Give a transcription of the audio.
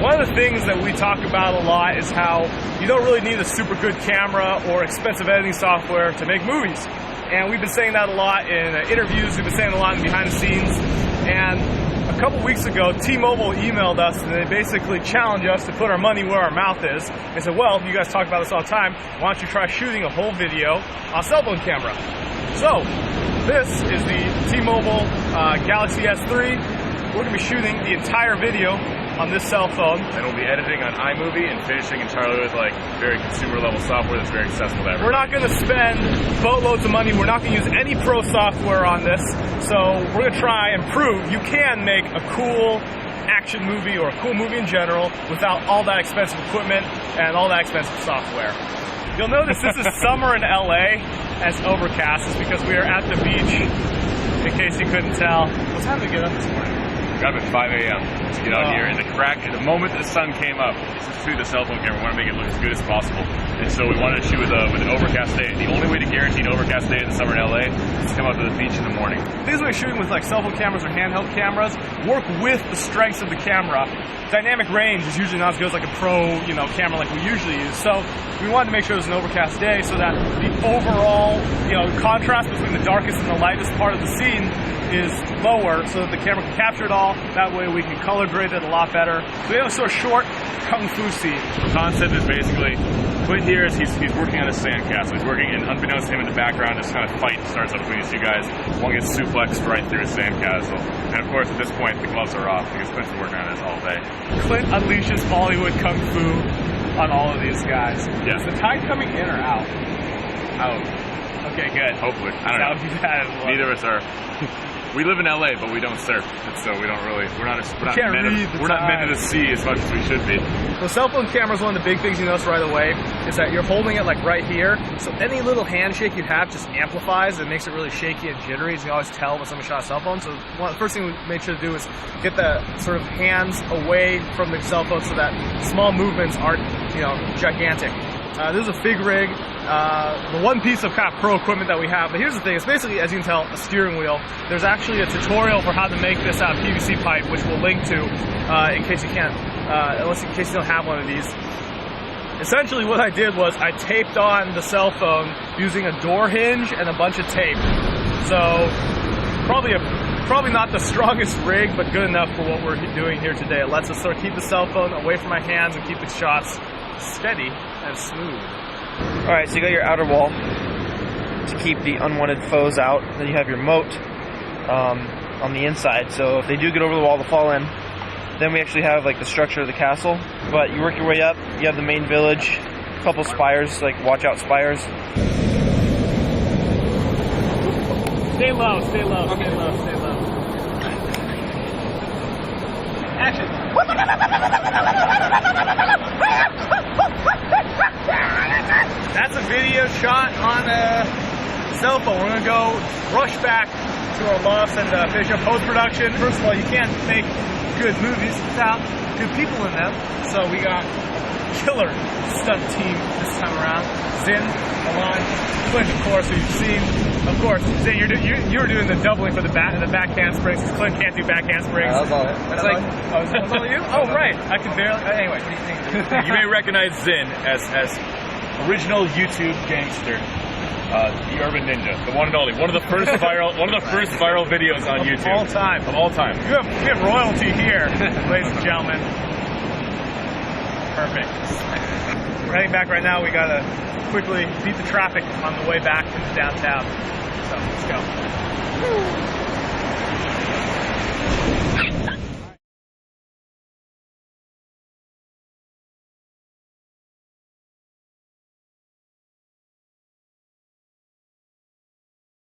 One of the things that we talk about a lot is how you don't really need a super good camera or expensive editing software to make movies. And we've been saying that a lot in interviews, we've been saying a lot in behind the scenes. And a couple weeks ago, T-Mobile emailed us and they basically challenged us to put our money where our mouth is. They said, well, you guys talk about this all the time, why don't you try shooting a whole video on a cell phone camera? So, this is the T-Mobile Galaxy S3. We're going to be shooting the entire video on this cell phone. And we'll be editing on iMovie and finishing entirely with like very consumer level software that's very accessible to everyone. We're not going to spend boatloads of money. We're not going to use any pro software on this. So we're going to try and prove you can make a cool action movie or a cool movie in general without all that expensive equipment and all that expensive software. You'll notice this is summer in LA as overcast. It's because we are at the beach, in case you couldn't tell. What time did we get up this morning? We got up at 5 a.m. to get out here, and the moment the sun came up, to the cell phone camera, we want to make it look as good as possible. And so we wanted to shoot with an overcast day. The only way to guarantee an overcast day in the summer in LA is to come out to the beach in the morning. Things we're shooting with like cell phone cameras or handheld cameras work with the strengths of the camera. Dynamic range is usually not as good as like a pro, camera like we usually use. So we wanted to make sure it was an overcast day so that the overall, contrast between the darkest and the lightest part of the scene is lower so that the camera can capture it all. That way we can color grade it a lot better. So we have a sort of short kung fu scene. The concept is basically, Clint here is he's working on a sandcastle. He's working, and unbeknownst to him in the background, this kind of fight starts up between these two guys. One gets suplexed right through his sandcastle. And of course, at this point, the gloves are off because Clint's been working on this all day. Clint unleashes Bollywood kung fu on all of these guys. Yeah. Is the tide coming in or out? Out. Okay, good. Hopefully. I don't know. Neither of us are. We live in LA, but we don't surf, and so we don't really. We're not meant to see as much as we should be. So cell phone camera is one of the big things you notice right away is that you're holding it like right here. So any little handshake you have just amplifies and makes it really shaky and jittery. So you always tell when someone shot a cell phone. So the first thing we made sure to do is get the sort of hands away from the cell phone so that small movements aren't, gigantic. This is a fig rig, the one piece of kind of pro equipment that we have. But here's the thing, it's basically, as you can tell, a steering wheel. There's actually a tutorial for how to make this out of PVC pipe, which we'll link to in case you can't, in case you don't have one of these. Essentially what I did was I taped on the cell phone using a door hinge and a bunch of tape. So probably not the strongest rig, but good enough for what we're doing here today. It lets us sort of keep the cell phone away from my hands and keep the shots steady and smooth. Alright, so you got your outer wall to keep the unwanted foes out. Then you have your moat on the inside, so if they do get over the wall, they'll fall in. Then we actually have like the structure of the castle, but you work your way up, you have the main village, a couple spires, like watch out spires. Stay low, stay low, okay. Stay low, stay low. Action! That's a video shot on a cell phone. We're gonna go rush back to our loft and finish up post-production. First of all, you can't make good movies without good people in them. So we got killer stunt team this time around. Zin, Alon, Clint, of course, who you've seen. Of course, Zin, you were doing the doubling for the back handsprings, because Clint can't do back handsprings. That was all it. It's like, that was all you? Oh, right. I can barely. Anyway, what do you think? You may recognize Zin as original YouTube gangster, the Urban Ninja, the one and only, one of the first viral videos on YouTube of all time. We have royalty here, ladies and gentlemen. Perfect. We're heading back right now. We gotta quickly beat the traffic on the way back into downtown. So let's go.